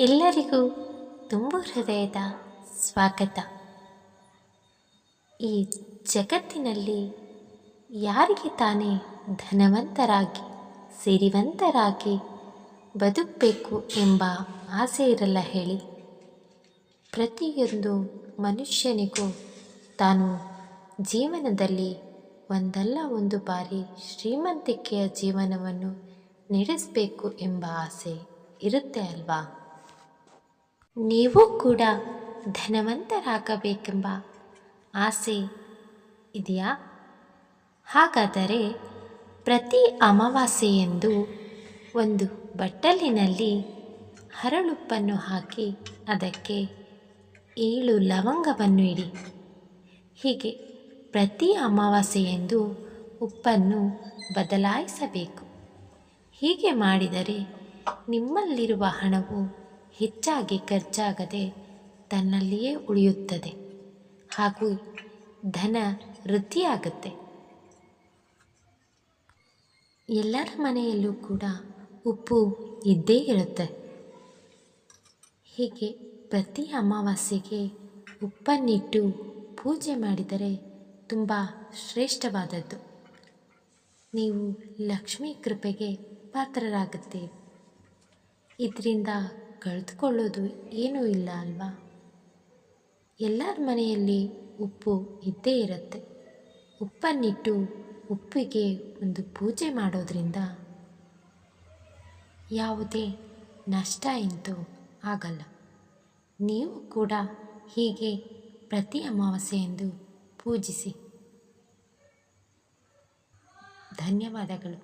ಎಲ್ಲರಿಗೂ ತುಂಬು ಹೃದಯದ ಸ್ವಾಗತ. ಈ ಜಗತ್ತಿನಲ್ಲಿ ಯಾರಿಗೆ ತಾನೇ ಧನವಂತರಾಗಿ ಸಿರಿವಂತರಾಗಿ ಬದುಕಬೇಕು ಎಂಬ ಆಸೆ ಇರಲ್ಲ ಹೇಳಿ. ಪ್ರತಿಯೊಂದು ಮನುಷ್ಯನಿಗೂ ತಾನು ಜೀವನದಲ್ಲಿ ಒಂದಲ್ಲ ಒಂದು ಬಾರಿ ಶ್ರೀಮಂತಿಕೆಯ ಜೀವನವನ್ನು ನಡೆಸಬೇಕು ಎಂಬ ಆಸೆ ಇರುತ್ತೆ ಅಲ್ವಾ. ನೀವು ಕೂಡ ಧನವಂತರಾಗಬೇಕೆಂಬ ಆಸೆ ಇದೆಯಾ? ಹಾಗಾದರೆ ಪ್ರತಿ ಅಮಾವಾಸ್ಯೆಯಂದು ಒಂದು ಬಟ್ಟಲಿನಲ್ಲಿ ಹರಳುಪ್ಪನ್ನು ಹಾಕಿ ಅದಕ್ಕೆ 7 ಲವಂಗವನ್ನು ಇಡಿ. ಹೀಗೆ ಪ್ರತಿ ಅಮಾವಾಸ್ಯೆಯಂದು ಉಪ್ಪನ್ನು ಬದಲಾಯಿಸಬೇಕು. ಹೀಗೆ ಮಾಡಿದರೆ ನಿಮ್ಮಲ್ಲಿರುವ ಹಣವು ಹೆಚ್ಚಾಗಿ ಖರ್ಚಾಗದೆ ತನ್ನಲ್ಲಿಯೇ ಉಳಿಯುತ್ತದೆ ಹಾಗೂ ಧನ ವೃದ್ಧಿಯಾಗುತ್ತೆ. ಎಲ್ಲರ ಮನೆಯಲ್ಲೂ ಕೂಡ ಉಪ್ಪು ಇದ್ದೇ ಇರುತ್ತೆ. ಹೀಗೆ ಪ್ರತಿ ಅಮಾವಾಸ್ಯೆಗೆ ಉಪ್ಪನ್ನಿಟ್ಟು ಪೂಜೆ ಮಾಡಿದರೆ ತುಂಬ ಶ್ರೇಷ್ಠವಾದದ್ದು. ನೀವು ಲಕ್ಷ್ಮೀ ಕೃಪೆಗೆ ಪಾತ್ರರಾಗುತ್ತೀರಿ. ಇದರಿಂದ ಕಳೆದುಕೊಳ್ಳೋದು ಏನೂ ಇಲ್ಲ ಅಲ್ವಾ. ಎಲ್ಲರ ಮನೆಯಲ್ಲಿ ಉಪ್ಪು ಇದ್ದೇ ಇರುತ್ತೆ. ಉಪ್ಪನ್ನಿಟ್ಟು ಉಪ್ಪಿಗೆ ಒಂದು ಪೂಜೆ ಮಾಡೋದ್ರಿಂದ ಯಾವುದೇ ನಷ್ಟ ಅಂತೂ ಆಗಲ್ಲ. ನೀವು ಕೂಡ ಹೀಗೆ ಪ್ರತಿ ಅಮಾವಾಸ್ಯೆಯಂದು ಪೂಜಿಸಿ. ಧನ್ಯವಾದಗಳು.